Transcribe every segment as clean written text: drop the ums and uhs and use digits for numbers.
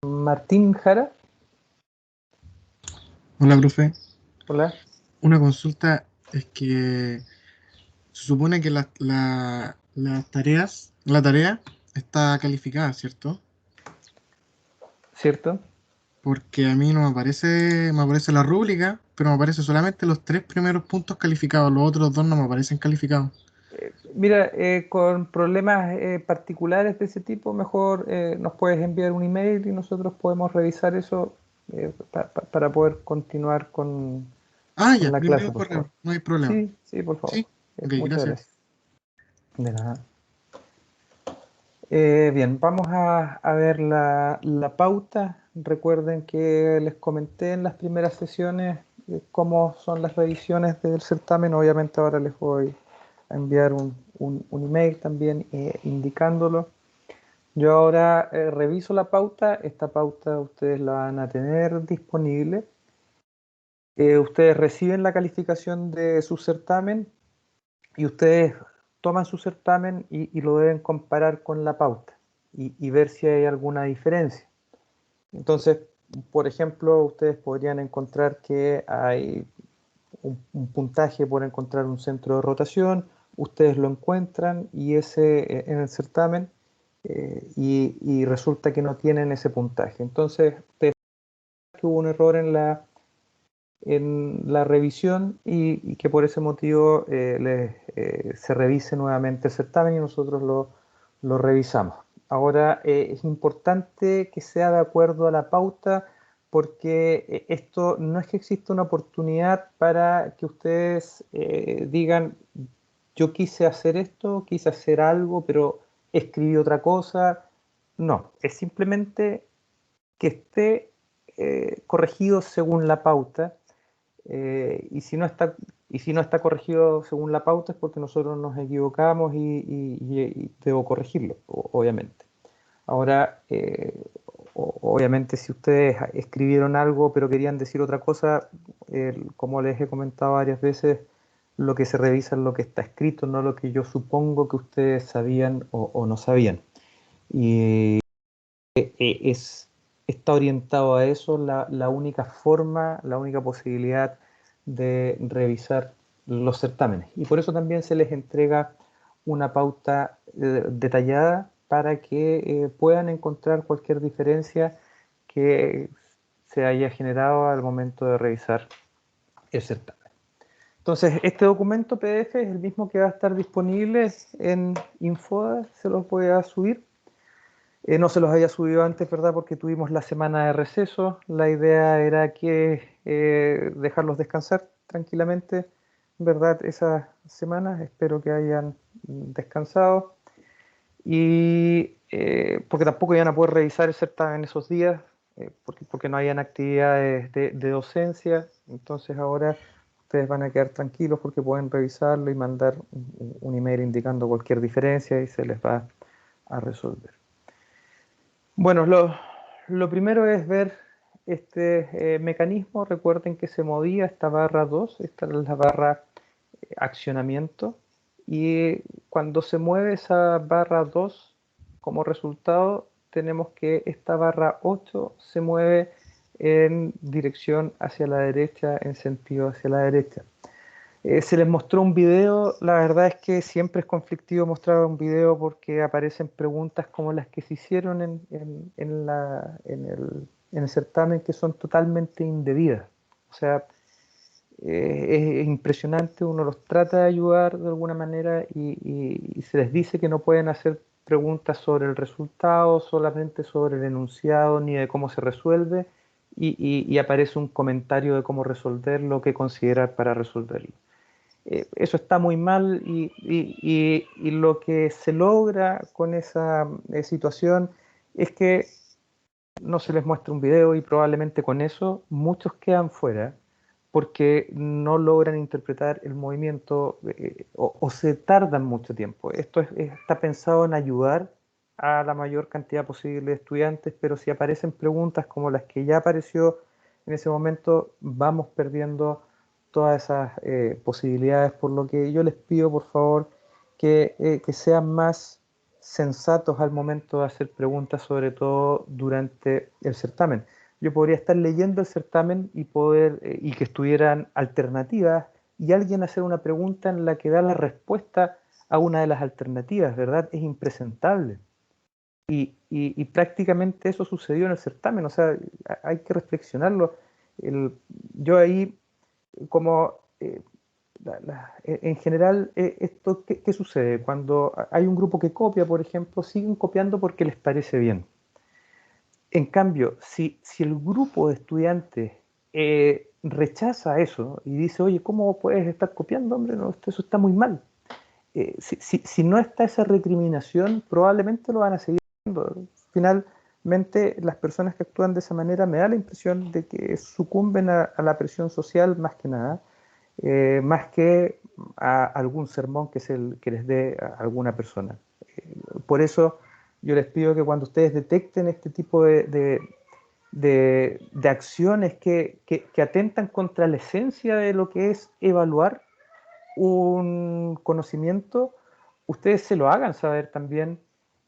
Martín Jara. Hola, profe. Hola. Una consulta es que se supone que las tareas, la tarea está calificada, ¿cierto? ¿Cierto? Porque a mí no me aparece la rúbrica, pero me aparece solamente los tres primeros puntos calificados, los otros dos no me aparecen calificados. Mira, con problemas particulares de ese tipo, mejor nos puedes enviar un email y nosotros podemos revisar eso para poder continuar Ah, con ya, la me envió clase, un por favor. correo, no hay problema. Sí, sí, por favor. Sí, ok, Muchas gracias. gracias. De nada. Bien, vamos a ver la pauta. Recuerden que les comenté en las primeras sesiones cómo son las revisiones del certamen. Obviamente ahora les voy a enviar un email también indicándolo. Yo ahora reviso la pauta. Esta pauta ustedes la van a tener disponible. Ustedes reciben la calificación de su certamen y ustedes toman su certamen y lo deben comparar con la pauta y ver si hay alguna diferencia. Entonces, por ejemplo, ustedes podrían encontrar que hay un puntaje por encontrar un centro de rotación, ustedes lo encuentran y ese en el certamen y resulta que no tienen ese puntaje. Entonces, ustedes saben que hubo un error en la revisión y que por ese motivo se revise nuevamente el certamen y nosotros lo revisamos. Ahora, es importante que sea de acuerdo a la pauta porque esto no es que exista una oportunidad para que ustedes digan, yo quise hacer esto, quise hacer algo, pero escribí otra cosa. No, es simplemente que esté corregido según la pauta y si no está corregido según la pauta es porque nosotros nos equivocamos y debo corregirlo, obviamente. Ahora, obviamente si ustedes escribieron algo pero querían decir otra cosa, como les he comentado varias veces, lo que se revisa es lo que está escrito, no lo que yo supongo que ustedes sabían o no sabían. Y es, está orientado a eso la única forma, la única posibilidad de revisar los certámenes. Y por eso también se les entrega una pauta detallada para que puedan encontrar cualquier diferencia que se haya generado al momento de revisar el certamen. Entonces, este documento PDF es el mismo que va a estar disponible en Infoda, se los voy a subir. No se los había subido antes, ¿verdad? Porque tuvimos la semana de receso. La idea era que dejarlos descansar tranquilamente, ¿verdad? Esa semana. Espero que hayan descansado. Y porque tampoco iban a poder revisar el certamen esos días, porque no hayan actividades de docencia. Entonces ahora ustedes van a quedar tranquilos porque pueden revisarlo y mandar un email indicando cualquier diferencia y se les va a resolver. Bueno, lo primero es ver este mecanismo. Recuerden que se movía esta barra 2, esta es la barra accionamiento, y cuando se mueve esa barra 2 como resultado, tenemos que esta barra 8 se mueve en dirección hacia la derecha, en sentido hacia la derecha. Se les mostró un video, la verdad es que siempre es conflictivo mostrar un video porque aparecen preguntas como las que se hicieron en el certamen que son totalmente indebidas. O sea, es impresionante, uno los trata de ayudar de alguna manera y se les dice que no pueden hacer preguntas sobre el resultado, solamente sobre el enunciado ni de cómo se resuelve y aparece un comentario de cómo resolverlo, qué considerar para resolverlo. Eso está muy mal y lo que se logra con esa situación es que no se les muestra un video y probablemente con eso muchos quedan fuera porque no logran interpretar el movimiento o se tardan mucho tiempo. Esto está pensado en ayudar a la mayor cantidad posible de estudiantes, pero si aparecen preguntas como las que ya apareció en ese momento, vamos perdiendo todas esas posibilidades, por lo que yo les pido por favor que sean más sensatos al momento de hacer preguntas, sobre todo durante el certamen. Yo podría estar leyendo el certamen y poder, y que estuvieran alternativas, y alguien hacer una pregunta en la que da la respuesta a una de las alternativas, ¿verdad? Es impresentable. Y prácticamente eso sucedió en el certamen, o sea, hay que reflexionarlo. Yo ahí, como en general, esto, ¿qué sucede? Cuando hay un grupo que copia, por ejemplo, siguen copiando porque les parece bien. En cambio, si el grupo de estudiantes rechaza eso y dice, oye, ¿cómo puedes estar copiando, hombre? No, eso está muy mal. Si no está esa recriminación, probablemente lo van a seguir haciendo. Finalmente, las personas que actúan de esa manera me da la impresión de que sucumben a la presión social más que nada, más que a algún sermón que les dé a alguna persona. Por eso yo les pido que cuando ustedes detecten este tipo de acciones que atentan contra la esencia de lo que es evaluar un conocimiento, ustedes se lo hagan saber también,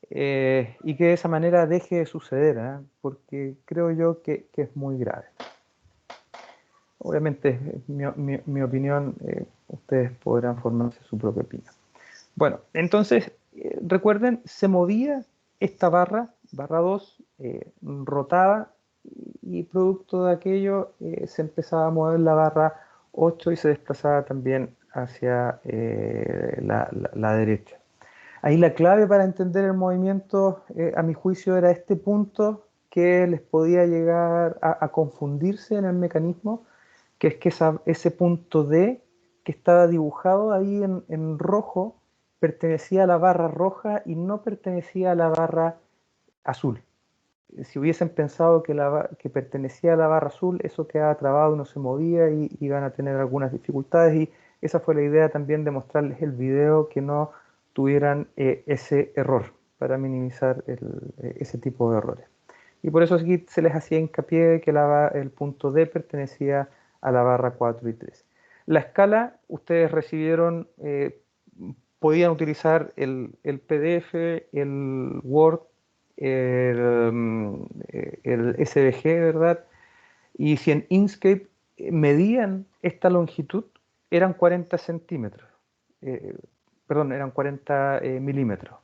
y que de esa manera deje de suceder, ¿eh? Porque creo yo que es muy grave. Obviamente, mi opinión, ustedes podrán formarse su propia opinión. Bueno, entonces, recuerden, se movía esta barra 2, rotaba, y producto de aquello se empezaba a mover la barra 8 y se desplazaba también hacia la derecha. Ahí la clave para entender el movimiento, a mi juicio, era este punto que les podía llegar a confundirse en el mecanismo, que es que ese punto D que estaba dibujado ahí en rojo pertenecía a la barra roja y no pertenecía a la barra azul. Si hubiesen pensado que pertenecía a la barra azul, eso quedaba trabado y no se movía y iban a tener algunas dificultades, y esa fue la idea también de mostrarles el video, que no tuvieran ese error, para minimizar ese tipo de errores. Y por eso aquí se les hacía hincapié de que el punto D pertenecía a la barra 4 y 3. La escala, ustedes recibieron, podían utilizar el PDF, el Word, el SVG, ¿verdad? Y si en Inkscape medían esta longitud, eran 40 centímetros, eh, perdón, eran 40 milímetros,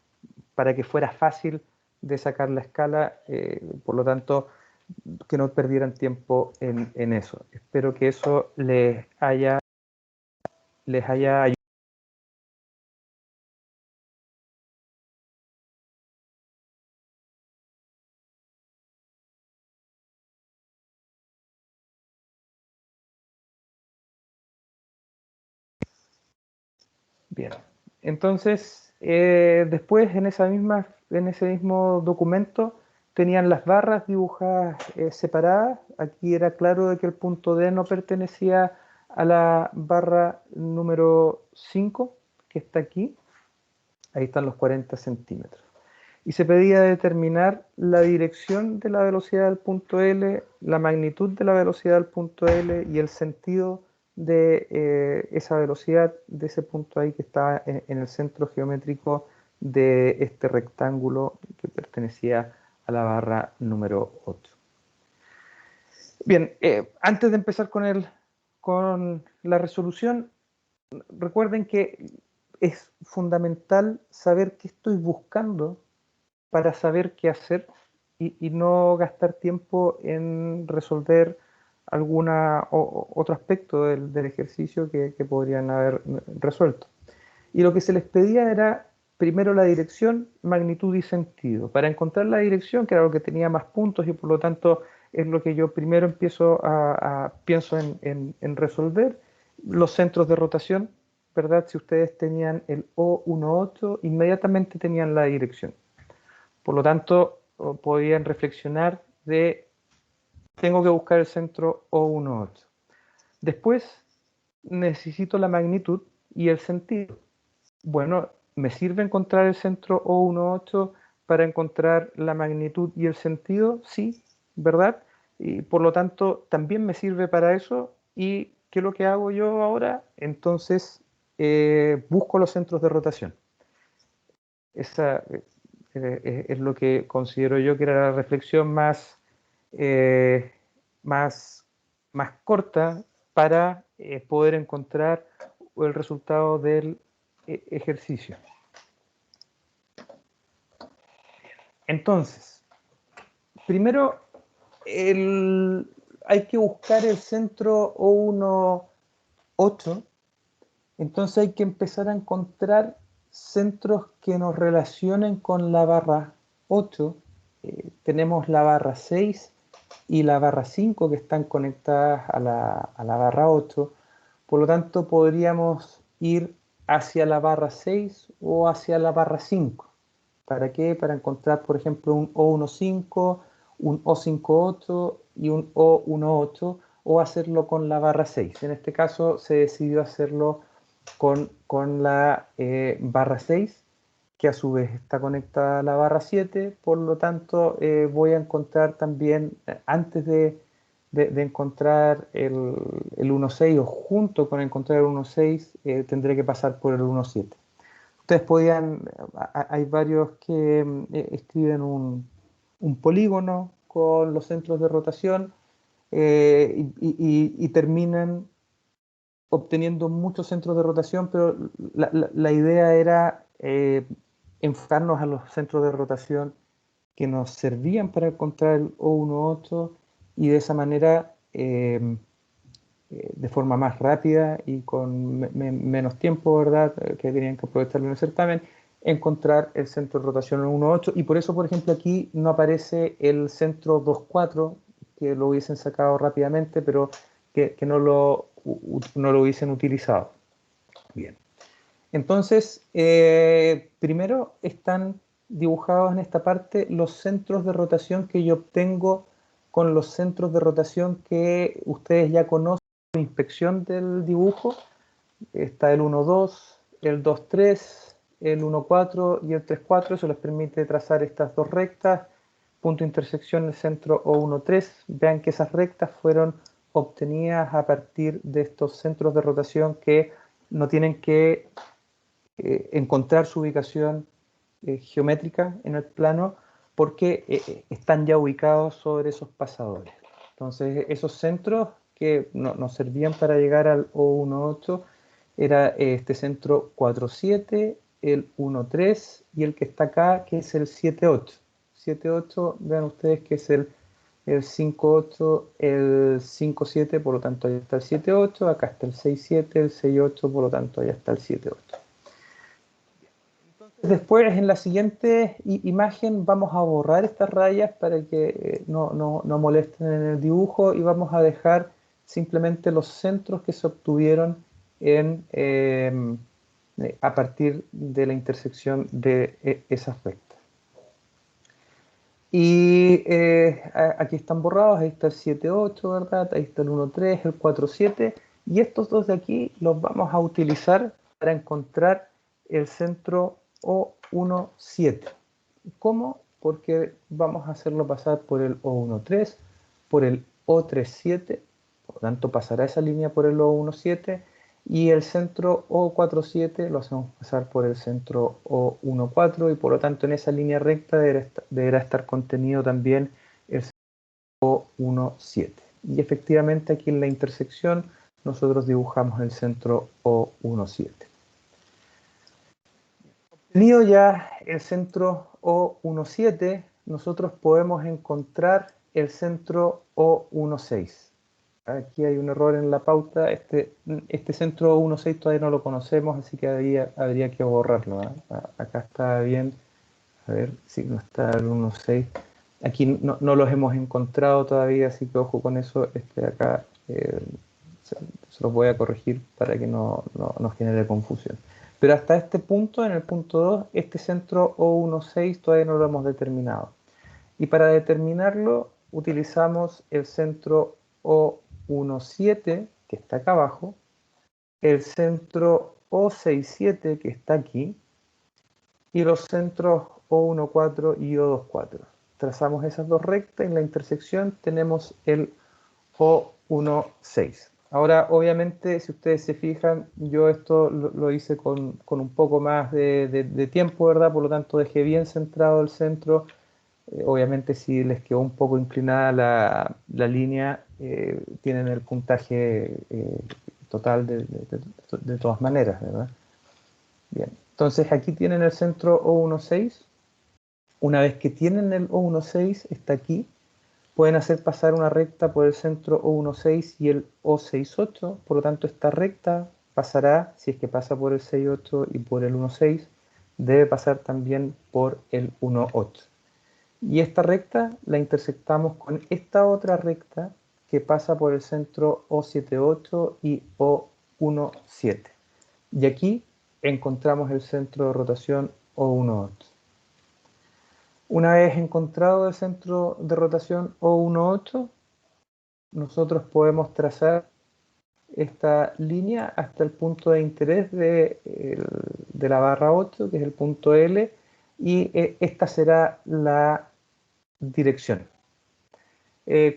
para que fuera fácil de sacar la escala, por lo tanto, que no perdieran tiempo en eso. Espero que eso les haya ayudado. Bien, entonces, después en ese mismo documento tenían las barras dibujadas separadas. Aquí era claro de que el punto D no pertenecía a la barra número 5, que está aquí. Ahí están los 40 centímetros. Y se pedía determinar la dirección de la velocidad del punto L, la magnitud de la velocidad del punto L y el sentido de esa velocidad de ese punto ahí que está en el centro geométrico de este rectángulo que pertenecía a la barra número 8. Bien, antes de empezar con la resolución, recuerden que es fundamental saber qué estoy buscando para saber qué hacer, y no gastar tiempo en resolver otro aspecto del ejercicio que podrían haber resuelto. Y lo que se les pedía era primero la dirección, magnitud y sentido. Para encontrar la dirección, que era lo que tenía más puntos y por lo tanto es lo que yo primero pienso en resolver, los centros de rotación, ¿verdad? Si ustedes tenían el O18, inmediatamente tenían la dirección. Por lo tanto, podían reflexionar de, tengo que buscar el centro O18. Después, necesito la magnitud y el sentido. Bueno, ¿me sirve encontrar el centro O18 para encontrar la magnitud y el sentido? Sí, ¿verdad? Y por lo tanto, también me sirve para eso. ¿Y qué es lo que hago yo ahora? Entonces, busco los centros de rotación. Es lo que considero yo que era la reflexión más, más corta para poder encontrar el resultado del ejercicio. Entonces, primero hay que buscar el centro O1, 8. Entonces hay que empezar a encontrar centros que nos relacionen con la barra 8. Tenemos la barra 6 y la barra 5 que están conectadas a la barra 8. Por lo tanto, podríamos ir hacia la barra 6 o hacia la barra 5. ¿Para qué? Para encontrar, por ejemplo, un O15, un O58 y un O18, o hacerlo con la barra 6. En este caso se decidió hacerlo con la barra 6, que a su vez está conectada a la barra 7. Por lo tanto, voy a encontrar también, antes de encontrar el 1.6 o junto con encontrar el 1.6, tendré que pasar por el 1.7. Ustedes podían, hay varios que escriben un polígono con los centros de rotación y terminan obteniendo muchos centros de rotación, pero la idea era enfocarnos a los centros de rotación que nos servían para encontrar el O18 y de esa manera, de forma más rápida y con menos tiempo, ¿verdad?, que tenían que aprovecharlo en el certamen, encontrar el centro de rotación en 1.8, y por eso, por ejemplo, aquí no aparece el centro 2.4, que lo hubiesen sacado rápidamente, pero que no lo hubiesen utilizado. Bien. Entonces, primero están dibujados en esta parte los centros de rotación que yo obtengo con los centros de rotación que ustedes ya conocen por inspección del dibujo. Está el 1.2, el 2.3, el 1.4 y el 3.4. Eso les permite trazar estas dos rectas. Punto de intersección, el centro O1.3. Vean que esas rectas fueron obtenidas a partir de estos centros de rotación que no tienen que encontrar su ubicación geométrica en el plano, porque están ya ubicados sobre esos pasadores. Entonces, esos centros que nos servían para llegar al O1.8 era este centro 4.7, el 1.3 y el que está acá, que es el 7.8. 7.8, vean ustedes que es el 5.8, el 5.7, por lo tanto ahí está el 7.8, acá está el 6.7, el 6.8, por lo tanto ahí está el 7.8. Después, en la siguiente imagen, vamos a borrar estas rayas para que no molesten en el dibujo, y vamos a dejar simplemente los centros que se obtuvieron a partir de la intersección de esas rectas. Y aquí están borrados, ahí está el 7.8, ¿verdad? Ahí está el 1.3, el 4.7, y estos dos de aquí los vamos a utilizar para encontrar el centro O1.7. ¿Cómo? Porque vamos a hacerlo pasar por el O1.3, por el O3.7, por lo tanto pasará esa línea por el O1.7, y el centro O4.7 lo hacemos pasar por el centro O1.4, y por lo tanto en esa línea recta deberá estar contenido también el centro O1.7. Y efectivamente aquí en la intersección nosotros dibujamos el centro O1.7. Tenido ya el centro O1.7, nosotros podemos encontrar el centro O1.6. Aquí hay un error en la pauta. Este centro O1.6 todavía no lo conocemos, así que habría que borrarlo, ¿eh? Acá está bien. A ver si no está el 1.6. Aquí no los hemos encontrado todavía, así que ojo con eso. Acá se los voy a corregir para que no nos genere confusión. Pero hasta este punto, en el punto 2, este centro O1.6 todavía no lo hemos determinado. Y para determinarlo utilizamos el centro O1.7, que está acá abajo, el centro O6.7, que está aquí, y los centros O1.4 y O2.4. Trazamos esas dos rectas y en la intersección tenemos el O1.6. Ahora, obviamente, si ustedes se fijan, yo esto lo hice con un poco más de tiempo, ¿verdad? Por lo tanto, dejé bien centrado el centro. Obviamente, si les quedó un poco inclinada la línea, tienen el puntaje total de todas maneras, ¿verdad? Bien, entonces aquí tienen el centro O16. Una vez que tienen el O16, está aquí, pueden hacer pasar una recta por el centro O16 y el O68, por lo tanto esta recta pasará, si es que pasa por el 68 y por el 16, debe pasar también por el 18. Y esta recta la intersectamos con esta otra recta que pasa por el centro O78 y O17. Y aquí encontramos el centro de rotación O18. Una vez encontrado el centro de rotación O18, nosotros podemos trazar esta línea hasta el punto de interés de la barra 8, que es el punto L, y esta será la dirección.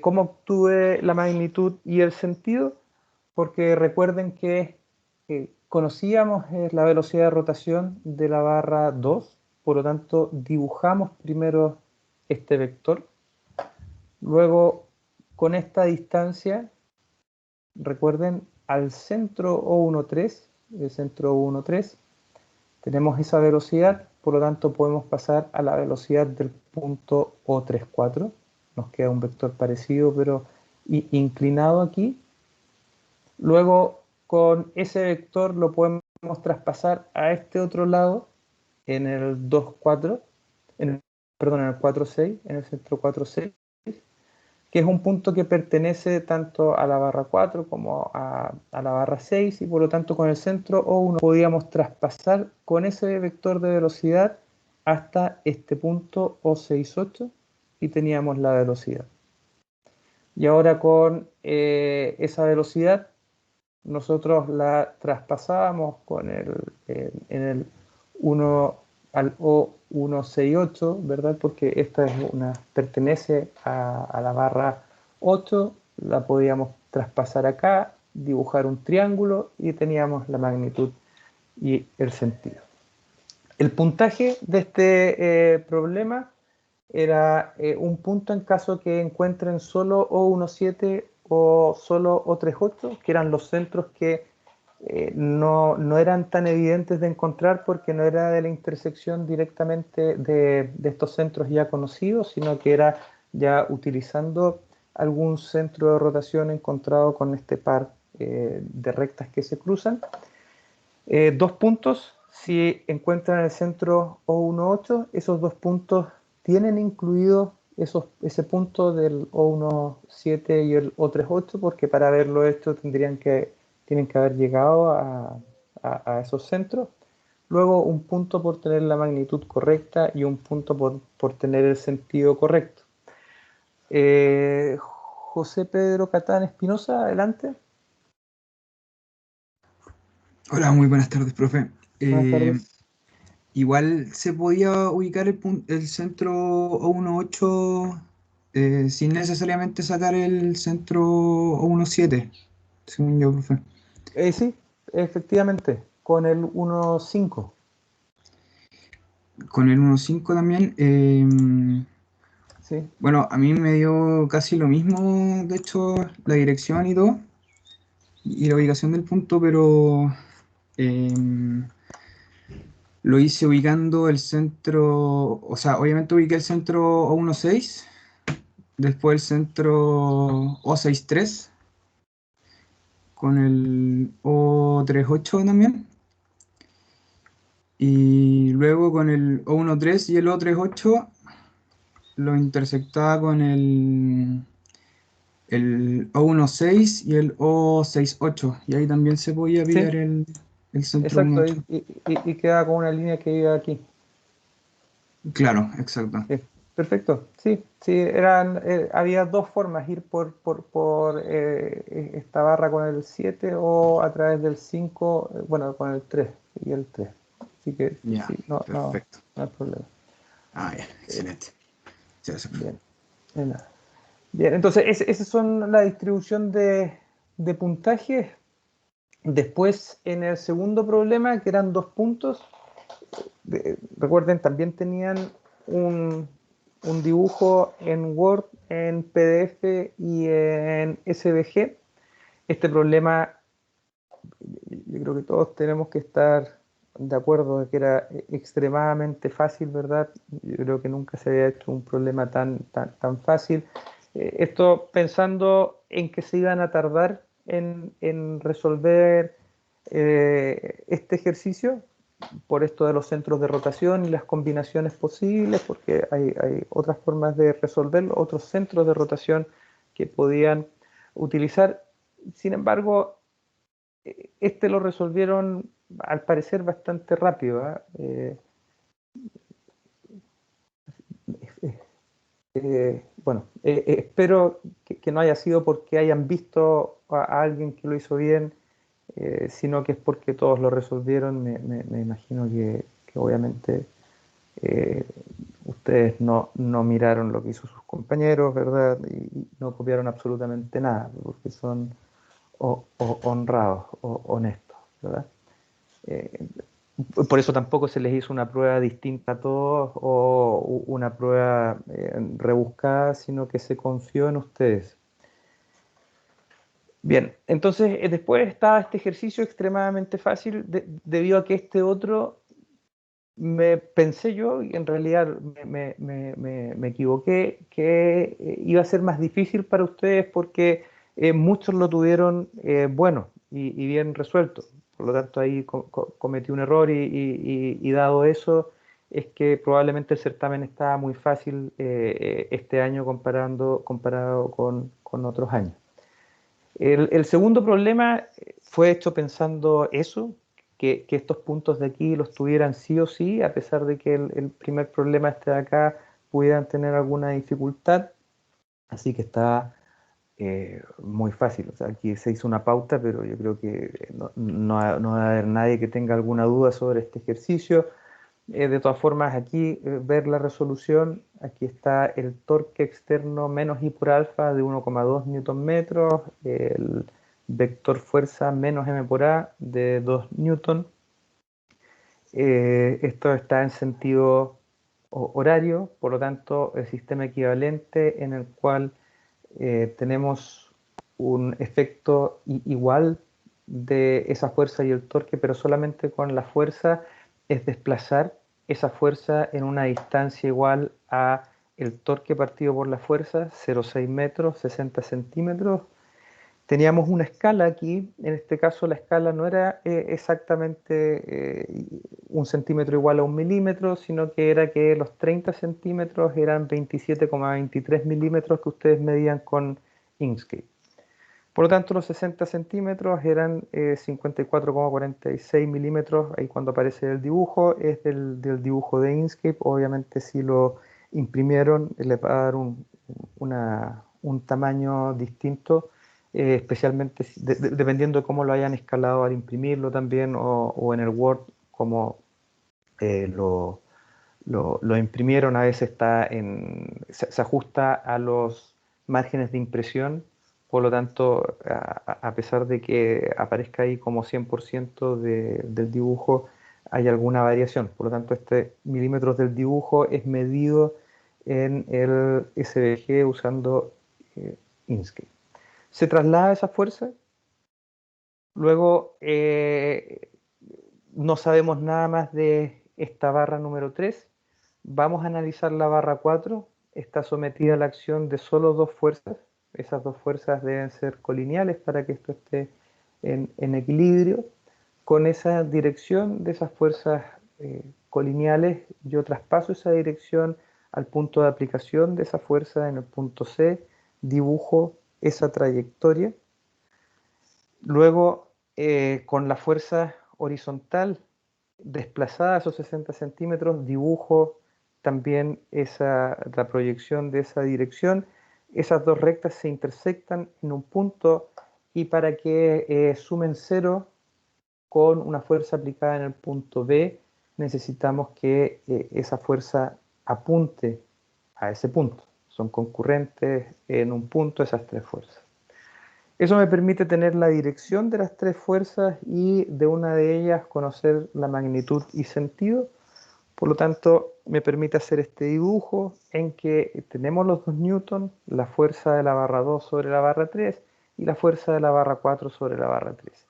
¿Cómo obtuve la magnitud y el sentido? Porque recuerden que conocíamos la velocidad de rotación de la barra 2, por lo tanto dibujamos primero este vector, luego con esta distancia, recuerden, al centro O13, el centro O13, tenemos esa velocidad, por lo tanto podemos pasar a la velocidad del punto O34, nos queda un vector parecido pero inclinado aquí. Luego con ese vector lo podemos traspasar a este otro lado en el 2,4, perdón, en el 4,6, en el centro 4,6, que es un punto que pertenece tanto a la barra 4 como a la barra 6, y por lo tanto con el centro O1 podíamos traspasar con ese vector de velocidad hasta este punto O68 y teníamos la velocidad. Y ahora con esa velocidad nosotros la traspasábamos en el 1 al O168, ¿verdad? Porque esta pertenece a la barra 8, la podíamos traspasar acá, dibujar un triángulo y teníamos la magnitud y el sentido. El puntaje de este problema era un punto en caso que encuentren solo O17 o solo O38, que eran los centros que no eran tan evidentes de encontrar porque no era de la intersección directamente de estos centros ya conocidos, sino que era ya utilizando algún centro de rotación encontrado con este par de rectas que se cruzan. Dos puntos, si encuentran el centro O18, esos dos puntos tienen incluido ese punto del O17 y el O38, porque para haberlo hecho tienen que haber llegado a esos centros. Luego un punto por tener la magnitud correcta y un punto por tener el sentido correcto. José Pedro Catán Espinosa, adelante. Hola, muy buenas tardes, profe. Buenas tardes. Igual se podía ubicar el centro O18 sin necesariamente sacar el centro O17, según yo, profe. Sí, efectivamente, con el 1.5. Con el 1.5 también. Sí, Bueno, a mí me dio casi lo mismo, de hecho, la dirección y todo, y la ubicación del punto, pero lo hice ubicando el centro, o sea, obviamente ubiqué el centro O16. Después el centro O63 con el O38 también. Y luego con el O13 y el O38 lo intersectaba con el O16 y el O68. Y ahí también se podía sí, pillar el centro exacto. Y, 18. y, y queda con una línea que iba aquí. Claro, exacto. Sí, perfecto. Sí, sí, había dos formas, ir por esta barra con el 7 o a través del 5, bueno, con el 3 y el 3. Así que Ya, sí, no, no, perfecto. no hay problema. Ah, ya, Eh, excelente. Sí, eso, profe. bien, de nada. Bien, entonces esas son la distribución de de puntaje, después en el segundo problema, que eran 2 puntos, recuerden, también tenían un dibujo en Word, en PDF y en SVG. Este problema, yo creo que todos tenemos que estar de acuerdo de que era extremadamente fácil, ¿verdad? Yo creo que nunca se había hecho un problema tan fácil. Esto pensando en que se iban a tardar en resolver este ejercicio, por esto de los centros de rotación y las combinaciones posibles, porque hay otras formas de resolverlo, otros centros de rotación que podían utilizar. Sin embargo, este lo resolvieron al parecer bastante rápido. Bueno, espero que no haya sido porque hayan visto a alguien que lo hizo bien, sino que es porque todos lo resolvieron. Me imagino que obviamente ustedes no miraron lo que hizo sus compañeros, ¿verdad? Y no copiaron absolutamente nada, porque son honrados o honestos, ¿verdad? Eh, por eso tampoco se les hizo una prueba distinta a todos o una prueba rebuscada, sino que se confió en ustedes. Bien, entonces después estaba este ejercicio extremadamente fácil debido a que este otro pensé yo, y en realidad me equivoqué, que iba a ser más difícil para ustedes porque muchos lo tuvieron bueno y bien resuelto. Por lo tanto, ahí cometí un error y dado eso, es que probablemente el certamen estaba muy fácil este año comparado con otros años. El segundo problema fue hecho pensando eso, que estos puntos de aquí los tuvieran sí o sí, a pesar de que el primer problema este de acá pudieran tener alguna dificultad. Así que está muy fácil. O sea, aquí se hizo una pauta, pero yo creo que no va a haber nadie que tenga alguna duda sobre este ejercicio. De todas formas, aquí ver la resolución, aquí está el torque externo menos I por alfa de 1,2 newton metros, el vector fuerza menos M por A de 2 newton. Esto está en sentido horario, por lo tanto, el sistema equivalente en el cual tenemos un efecto igual de esa fuerza y el torque, pero solamente con la fuerza es desplazar esa fuerza en una distancia igual a el torque partido por la fuerza, 0,6 metros, 60 centímetros. Teníamos una escala aquí, en este caso la escala no era exactamente 1 centímetro igual a 1 milímetro, sino que era que los 30 centímetros eran 27,23 milímetros que ustedes medían con Inkscape. Por lo tanto, los 60 centímetros eran 54,46 milímetros, ahí cuando aparece el dibujo, es del dibujo de Inkscape. Obviamente si lo imprimieron les va a dar un tamaño distinto, especialmente dependiendo de cómo lo hayan escalado al imprimirlo también o en el Word, como lo imprimieron. A veces se ajusta a los márgenes de impresión. Por lo tanto, a pesar de que aparezca ahí como 100% del dibujo, hay alguna variación. Por lo tanto, este milímetros del dibujo es medido en el SVG usando Inkscape. Se traslada esa fuerza, luego no sabemos nada más de esta barra número 3. Vamos a analizar la barra 4. Está sometida a la acción de solo 2 fuerzas. Esas 2 fuerzas deben ser colineales para que esto esté en equilibrio. Con esa dirección de esas fuerzas colineales, yo traspaso esa dirección al punto de aplicación de esa fuerza en el punto C, dibujo esa trayectoria. Luego, con la fuerza horizontal desplazada a esos 60 centímetros, dibujo también la proyección de esa dirección. Esas dos rectas se intersectan en un punto y para que sumen 0 con una fuerza aplicada en el punto B, necesitamos que esa fuerza apunte a ese punto. Son concurrentes en un punto esas 3 fuerzas. Eso me permite tener la dirección de las tres fuerzas y de una de ellas conocer la magnitud y sentido. Por lo tanto, me permite hacer este dibujo en que tenemos los 2 newton, la fuerza de la barra 2 sobre la barra 3 y la fuerza de la barra 4 sobre la barra 3.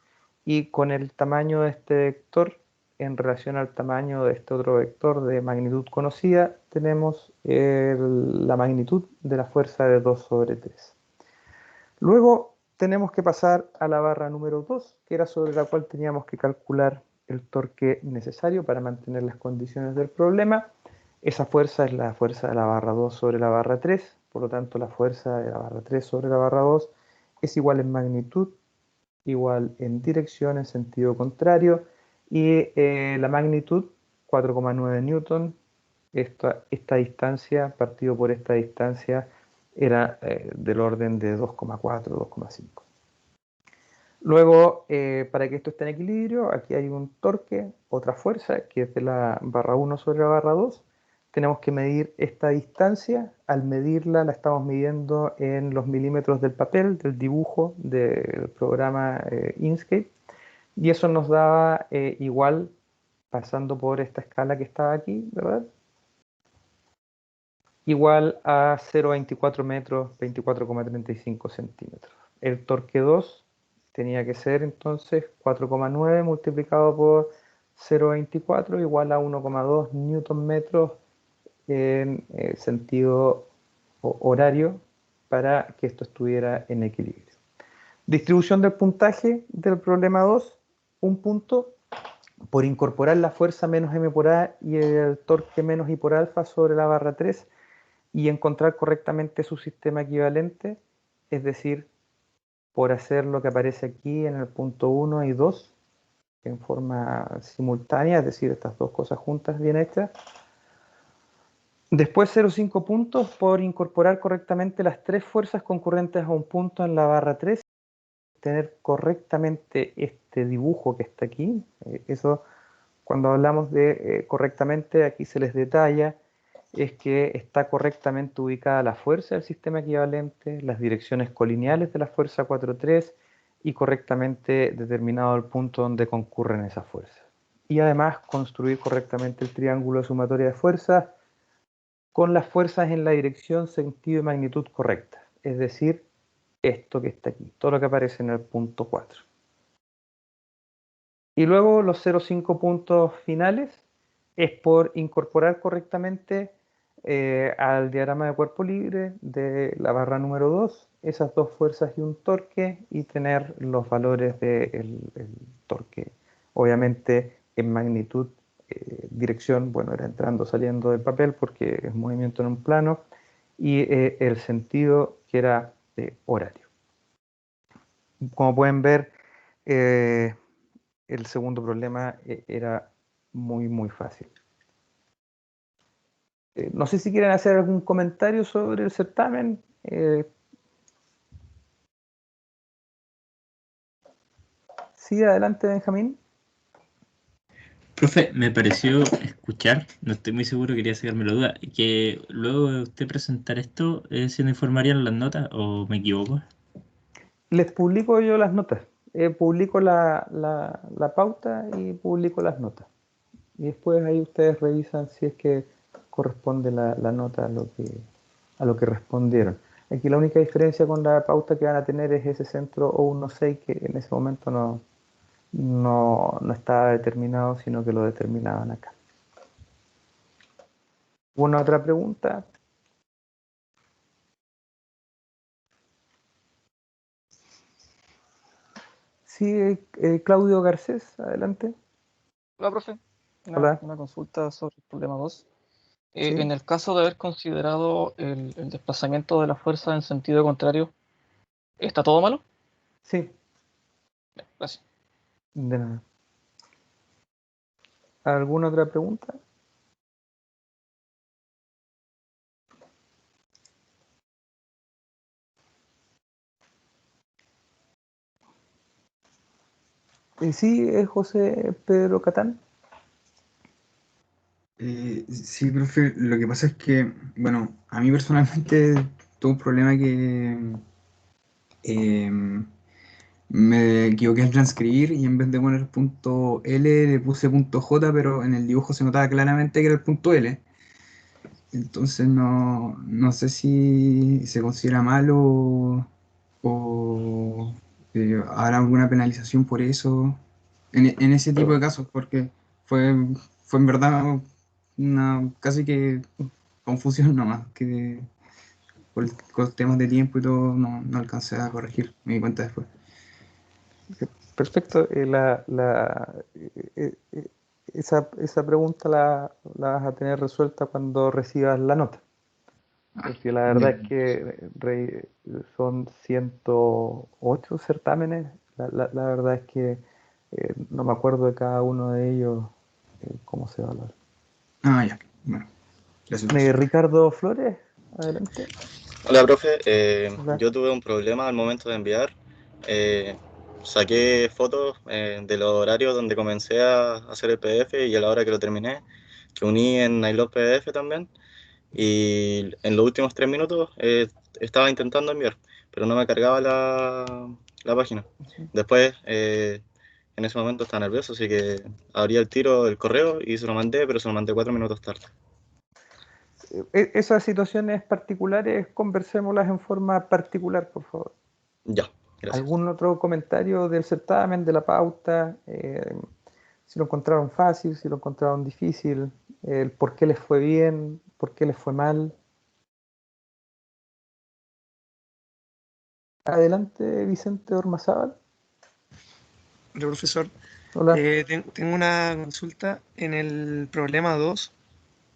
Y con el tamaño de este vector en relación al tamaño de este otro vector de magnitud conocida, tenemos la magnitud de la fuerza de 2 sobre 3. Luego tenemos que pasar a la barra número 2, que era sobre la cual teníamos que calcular el torque necesario para mantener las condiciones del problema. Esa fuerza es la fuerza de la barra 2 sobre la barra 3, por lo tanto la fuerza de la barra 3 sobre la barra 2 es igual en magnitud, igual en dirección, en sentido contrario, y la magnitud 4,9 newton. Esta distancia, partido por esta distancia, era del orden de 2,4, 2,5. Luego, para que esto esté en equilibrio, aquí hay un torque, otra fuerza, que es de la barra 1 sobre la barra 2. Tenemos que medir esta distancia. Al medirla, la estamos midiendo en los milímetros del papel, del dibujo del programa Inkscape. Y eso nos daba igual, pasando por esta escala que estaba aquí, ¿verdad? Igual a 0,24 metros, 24,35 centímetros. El torque 2 tenía que ser entonces 4,9 multiplicado por 0,24 igual a 1,2 newton metros en sentido horario para que esto estuviera en equilibrio. Distribución del puntaje del problema 2, un punto por incorporar la fuerza menos m por a y el torque menos i por alfa sobre la barra 3 y encontrar correctamente su sistema equivalente, es decir, por hacer lo que aparece aquí en el punto 1 y 2 en forma simultánea, es decir, estas dos cosas juntas bien hechas. Después 0,5 puntos por incorporar correctamente las tres fuerzas concurrentes a un punto en la barra 3, tener correctamente este dibujo que está aquí. Eso, cuando hablamos de correctamente, aquí se les detalla, es que está correctamente ubicada la fuerza del sistema equivalente, las direcciones colineales de la fuerza 4,3 y correctamente determinado el punto donde concurren esas fuerzas. Y además construir correctamente el triángulo de sumatoria de fuerzas con las fuerzas en la dirección, sentido y magnitud correctas. Es decir, esto que está aquí, todo lo que aparece en el punto 4. Y luego los 0,5 puntos finales es por incorporar correctamente al diagrama de cuerpo libre de la barra número 2, esas dos fuerzas y un torque, y tener los valores del torque. Obviamente en magnitud, dirección, bueno, era entrando, saliendo del papel porque es movimiento en un plano, y el sentido que era horario. Como pueden ver, el segundo problema era muy fácil. No sé si quieren hacer algún comentario sobre el certamen. Sí, adelante, Benjamín. Profe, me pareció escuchar, no estoy muy seguro, quería sacarme la duda, que luego de usted presentar esto, ¿se nos informarían las notas o me equivoco? Les publico yo las notas. Publico la pauta y publico las notas. Y después ahí ustedes revisan si es que corresponde la nota a lo que respondieron. Aquí la única diferencia con la pauta que van a tener es ese centro O16 que en ese momento no estaba determinado, sino que lo determinaban acá. ¿Alguna otra pregunta? Sí, Claudio Garcés, adelante. Hola, profe. Hola. Una consulta sobre el problema 2. Sí. En el caso de haber considerado el desplazamiento de la fuerza en sentido contrario, ¿está todo malo? Sí, Bien, gracias. de nada. ¿Alguna otra pregunta? Sí, es José Pedro Catán. Sí, profe, lo que pasa es que, bueno, a mí personalmente tuve un problema que Me equivoqué al transcribir y en vez de poner punto L le puse punto J, pero en el dibujo se notaba claramente que era el punto L. Entonces no sé si se considera mal o habrá alguna penalización por eso en ese tipo de casos, porque fue, fue en verdad una casi que confusión nomás, que por temas de tiempo y todo no alcancé a corregir, me di cuenta después. Perfecto. Esa pregunta la vas a tener resuelta cuando recibas la nota. Porque la verdad Ya. es que son 108 certámenes. La verdad es que no me acuerdo de cada uno de ellos cómo se valora. Ah, ya. Bueno, gracias, profesor. Ricardo Flores, adelante. Hola, profe. Hola. Yo tuve un problema al momento de enviar. Eh, Saqué fotos de los horarios donde comencé a hacer el PDF y a la hora que lo terminé, que uní en iLove PDF también. Y en los últimos 3 minutos estaba intentando enviar, pero no me cargaba la página. Después, en ese momento estaba nervioso, así que abrí el tiro el correo y se lo mandé, pero se lo mandé 4 minutos tarde. Esas situaciones particulares, conversémoslas en forma particular, por favor. Ya, gracias. ¿Algún otro comentario del certamen, de la pauta? Si lo encontraron fácil, si lo encontraron difícil, el por qué les fue bien, por qué les fue mal. Adelante, Vicente Ormazábal. Hola, profesor. Hola. Tengo una consulta en el problema 2.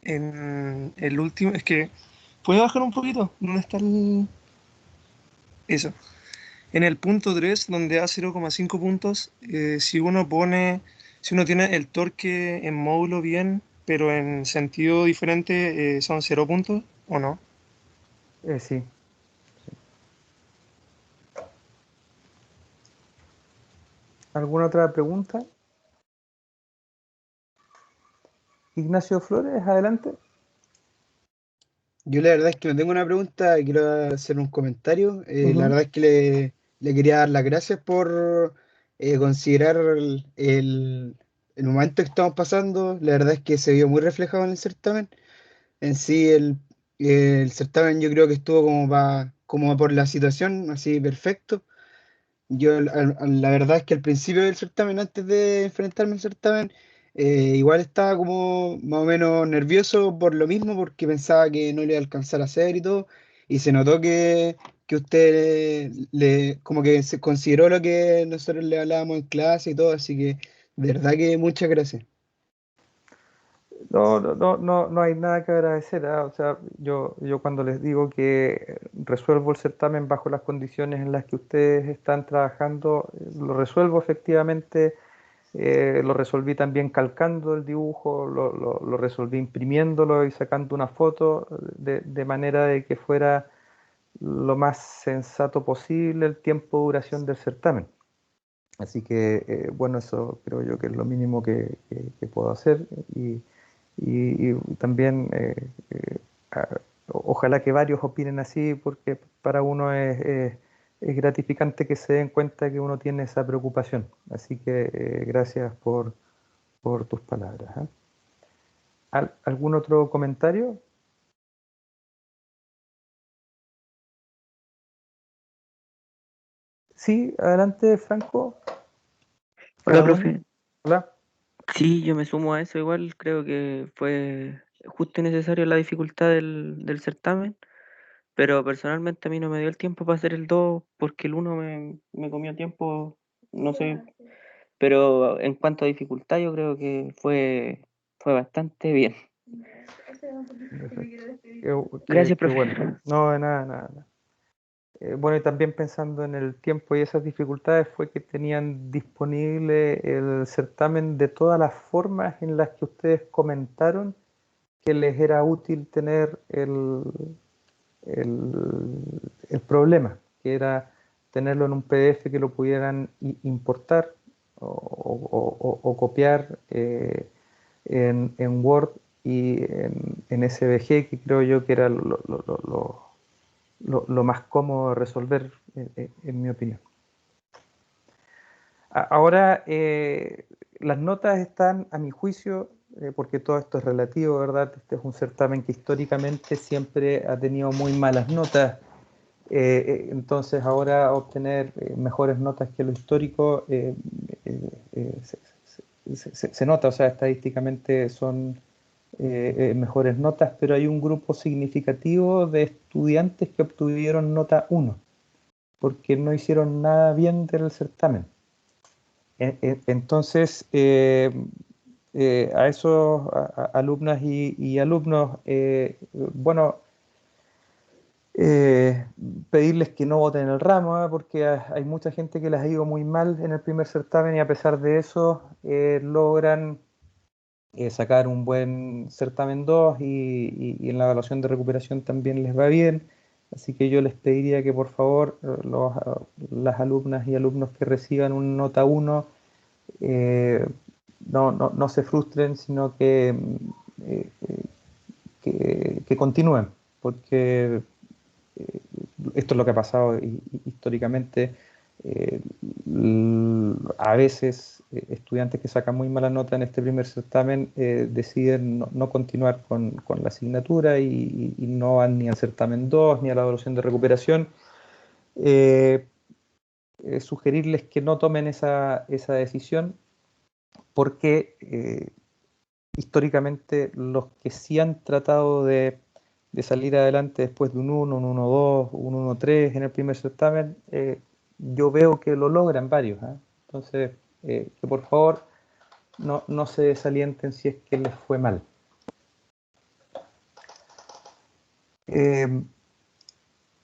En el último, es que, ¿puede bajar un poquito? ¿Dónde está el...? Eso. En el punto 3, donde da 0,5 puntos, si uno tiene el torque en módulo bien, pero en sentido diferente, son 0 puntos, ¿o no? Sí. ¿Alguna otra pregunta? Ignacio Flores, adelante. Yo la verdad es que no tengo una pregunta, quiero hacer un comentario. La Ujú. verdad es que le quería dar las gracias por considerar el momento que estamos pasando. La verdad es que se vio muy reflejado en el certamen. En sí, el certamen yo creo que estuvo como por la situación, así perfecto. La verdad es que al principio del certamen, antes de enfrentarme al certamen, igual estaba como más o menos nervioso por lo mismo, porque pensaba que no le iba a alcanzar a hacer y todo, y se notó que usted como que se consideró lo que nosotros le hablábamos en clase y todo, así que de verdad que muchas gracias. No hay nada que agradecer, ¿ah? O sea, yo cuando les digo que resuelvo el certamen bajo las condiciones en las que ustedes están trabajando, lo resuelvo efectivamente, lo resolví también calcando el dibujo, lo resolví imprimiéndolo y sacando una foto de manera de que fuera lo más sensato posible el tiempo de duración del certamen. Así que, bueno, eso creo yo que es lo mínimo que puedo hacer y también ojalá que varios opinen así porque para uno es gratificante que se den cuenta que uno tiene esa preocupación. Así que gracias por tus palabras. ¿Eh? ¿Algún otro comentario? Sí, adelante, Franco. Hola, Perdón. profe. Hola. Sí, yo me sumo a eso igual. Creo que fue justo y necesario la dificultad del certamen, pero personalmente a mí no me dio el tiempo para hacer el 2 porque el uno me comió tiempo, no sé. Pero en cuanto a dificultad, yo creo que fue bastante bien. Perfecto. Gracias, Qué profe. bueno. No, de nada, nada, nada. Bueno, y también pensando en el tiempo y esas dificultades, fue que tenían disponible el certamen de todas las formas en las que ustedes comentaron que les era útil tener el, el problema, que era tenerlo en un PDF que lo pudieran importar o copiar en Word y en SVG, que creo yo que era lo más cómodo de resolver, en mi opinión. Ahora, las notas están, a mi juicio, porque todo esto es relativo, ¿verdad? Este es un certamen que históricamente siempre ha tenido muy malas notas. Entonces ahora obtener mejores notas que lo histórico se nota, o sea, estadísticamente son mejores notas, pero hay un grupo significativo de estudiantes que obtuvieron nota 1, porque no hicieron nada bien del certamen. Entonces, a esos alumnas y alumnos, bueno, pedirles que no voten el ramo, porque hay mucha gente que les ha ido muy mal en el primer certamen y a pesar de eso logran sacar un buen certamen 2 y en la evaluación de recuperación también les va bien. Así que yo les pediría que por favor las alumnas y alumnos que reciban una nota 1 no se frustren, sino eh, que continúen, porque esto es lo que ha pasado históricamente. eh, a veces estudiantes que sacan muy mala nota en este primer certamen deciden no continuar con la asignatura y no van ni al certamen 2 ni a la evaluación de recuperación. Eh, Sugerirles que no tomen esa decisión porque históricamente los que sí han tratado de salir adelante después de un 1, un 1-2, un 1-3 en el primer certamen, yo veo que lo logran varios. Entonces, que por favor no se desalienten si es que les fue mal.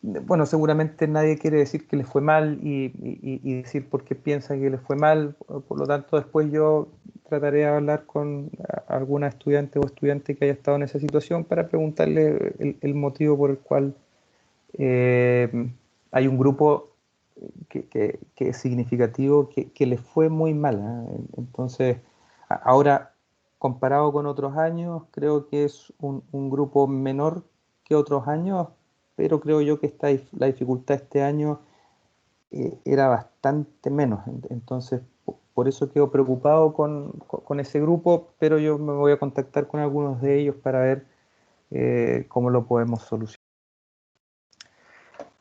Bueno, seguramente nadie quiere decir que les fue mal y decir por qué piensa que les fue mal. Por lo tanto, después yo trataré de hablar con alguna estudiante o estudiante que haya estado en esa situación para preguntarle el motivo por el cual hay un grupo que es significativo que les fue muy mal. Entonces, ahora, comparado con otros años, creo que es un grupo menor que otros años, pero creo yo que la dificultad este año era bastante menos. Entonces, por eso quedo preocupado con ese grupo, pero yo me voy a contactar con algunos de ellos para ver cómo lo podemos solucionar.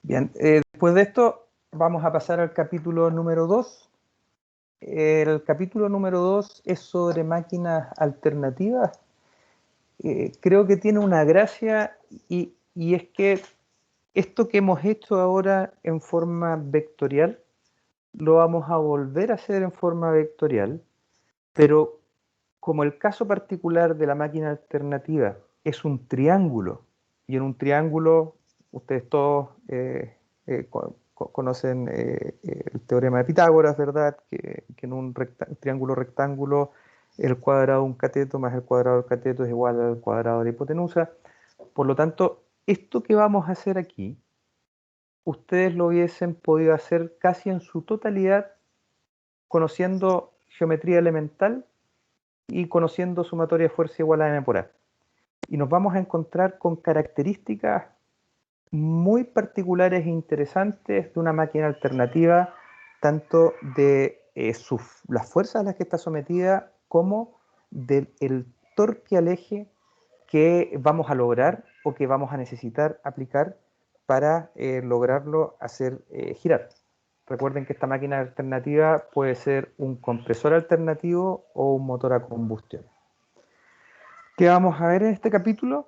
Bien, después de esto vamos a pasar al capítulo número 2. El capítulo número 2 es sobre máquinas alternativas. Creo que tiene una gracia y es que esto que hemos hecho ahora en forma vectorial, lo vamos a volver a hacer en forma vectorial, pero como el caso particular de la máquina alternativa es un triángulo, y en un triángulo ustedes todos conocen el teorema de Pitágoras, ¿verdad? Que en un triángulo rectángulo el cuadrado de un cateto más el cuadrado del cateto es igual al cuadrado de la hipotenusa. Por lo tanto, esto que vamos a hacer aquí, ustedes lo hubiesen podido hacer casi en su totalidad conociendo geometría elemental y conociendo sumatoria de fuerza igual a m por a. Y nos vamos a encontrar con características muy particulares e interesantes de una máquina alternativa, tanto de las fuerzas a las que está sometida como del torque al eje que vamos a lograr o que vamos a necesitar aplicar para lograrlo hacer girar. Recuerden que esta máquina alternativa puede ser un compresor alternativo o un motor a combustión. ¿Qué vamos a ver en este capítulo?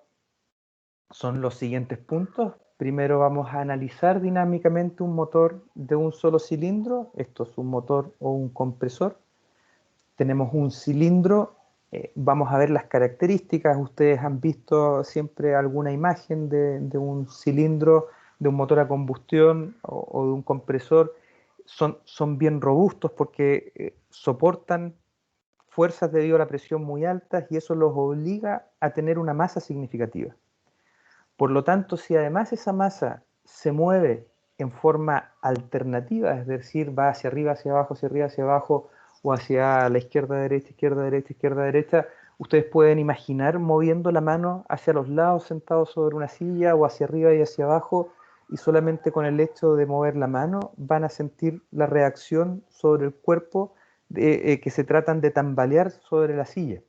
Son los siguientes puntos. Primero vamos a analizar dinámicamente un motor de un solo cilindro. Esto es un motor o un compresor. Tenemos un cilindro. Vamos a ver las características. Ustedes han visto siempre alguna imagen de un cilindro, de un motor a combustión o de un compresor. Son bien robustos porque soportan fuerzas debido a la presión muy altas y eso los obliga a tener una masa significativa. Por lo tanto, si además esa masa se mueve en forma alternativa, es decir, va hacia arriba, hacia abajo, hacia arriba, hacia abajo, o hacia la izquierda, derecha, izquierda, derecha, izquierda, derecha, ustedes pueden imaginar moviendo la mano hacia los lados sentados sobre una silla o hacia arriba y hacia abajo, y solamente con el hecho de mover la mano van a sentir la reacción sobre el cuerpo que se tratan de tambalear sobre la silla.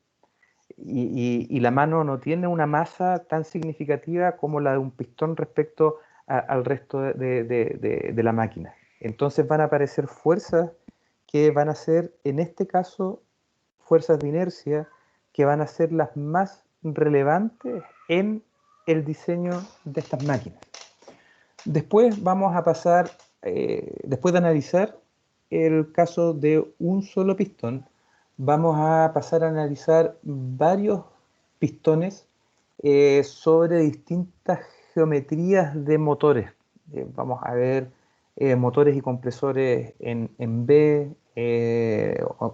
Y la mano no tiene una masa tan significativa como la de un pistón respecto al resto de la máquina. Entonces van a aparecer fuerzas que van a ser, en este caso, fuerzas de inercia que van a ser las más relevantes en el diseño de estas máquinas. Después vamos a pasar, después de analizar el caso de un solo pistón, vamos a pasar a analizar varios pistones sobre distintas geometrías de motores. Vamos a ver motores y compresores en B,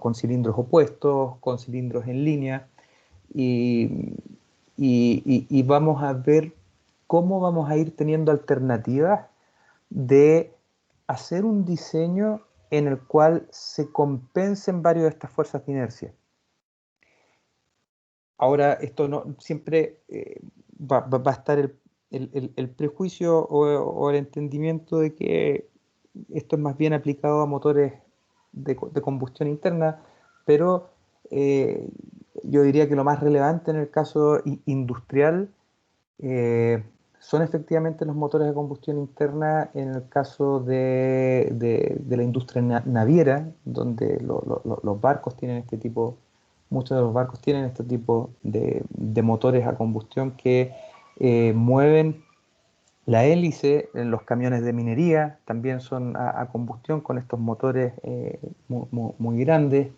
con cilindros opuestos, con cilindros en línea, y, y vamos a ver cómo vamos a ir teniendo alternativas de hacer un diseño en el cual se compensen varias de estas fuerzas de inercia. Ahora, esto no siempre va a estar el prejuicio o el entendimiento de que esto es más bien aplicado a motores de combustión interna, pero yo diría que lo más relevante en el caso industrial son efectivamente los motores de combustión interna en el caso de la industria naviera, donde los barcos tienen este tipo, muchos de los barcos tienen este tipo de motores a combustión que mueven la hélice. En los camiones de minería también son a combustión con estos motores muy grandes.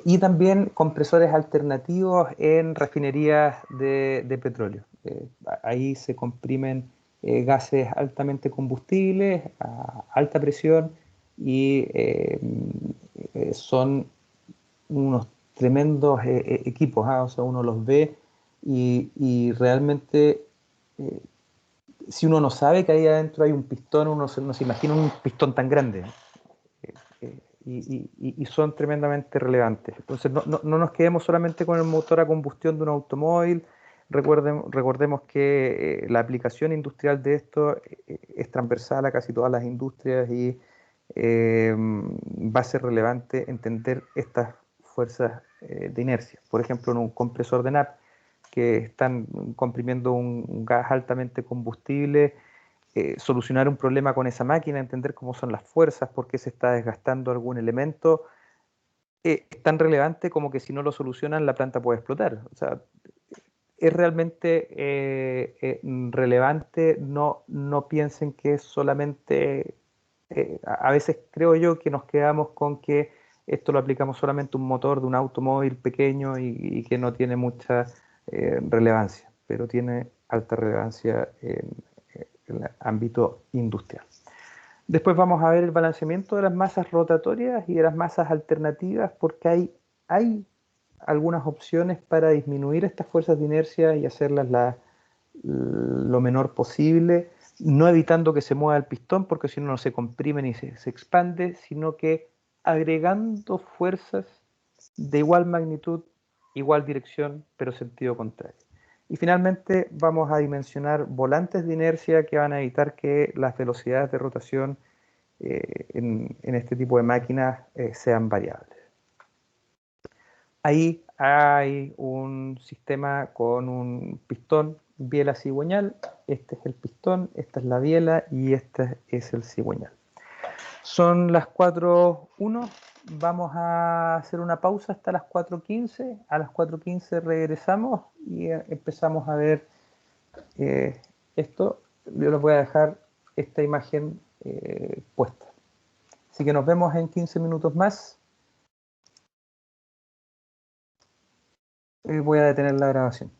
Y también compresores alternativos en refinerías de petróleo. Ahí se comprimen gases altamente combustibles a alta presión y son unos tremendos equipos, o sea, uno los ve y realmente si uno no sabe que ahí adentro hay un pistón, uno no se imagina un pistón tan grande. Y son tremendamente relevantes. Entonces no nos quedemos solamente con el motor a combustión de un automóvil. Recordemos que la aplicación industrial de esto es transversal a casi todas las industrias y va a ser relevante entender estas fuerzas de inercia. Por ejemplo, en un compresor de NAP que están comprimiendo un gas altamente combustible, solucionar un problema con esa máquina, entender cómo son las fuerzas, por qué se está desgastando algún elemento, es tan relevante como que si no lo solucionan la planta puede explotar. O sea, es realmente relevante, no piensen que es solamente, a veces creo yo que nos quedamos con que esto lo aplicamos solamente a un motor de un automóvil pequeño y que no tiene mucha relevancia, pero tiene alta relevancia en el ámbito industrial. Después vamos a ver el balanceamiento de las masas rotatorias y de las masas alternativas, porque hay algunas opciones para disminuir estas fuerzas de inercia y hacerlas lo menor posible, no evitando que se mueva el pistón, porque si no, no se comprime ni se expande, sino que agregando fuerzas de igual magnitud, igual dirección, pero sentido contrario. Y finalmente vamos a dimensionar volantes de inercia que van a evitar que las velocidades de rotación en este tipo de máquinas sean variables. Ahí hay un sistema con un pistón, biela cigüeñal. Este es el pistón, esta es la biela y este es el cigüeñal. Son las 4:01. Vamos a hacer una pausa hasta las 4:15. A las 4:15 regresamos y empezamos a ver esto. Yo les voy a dejar esta imagen puesta. Así que nos vemos en 15 minutos más. Voy a detener la grabación.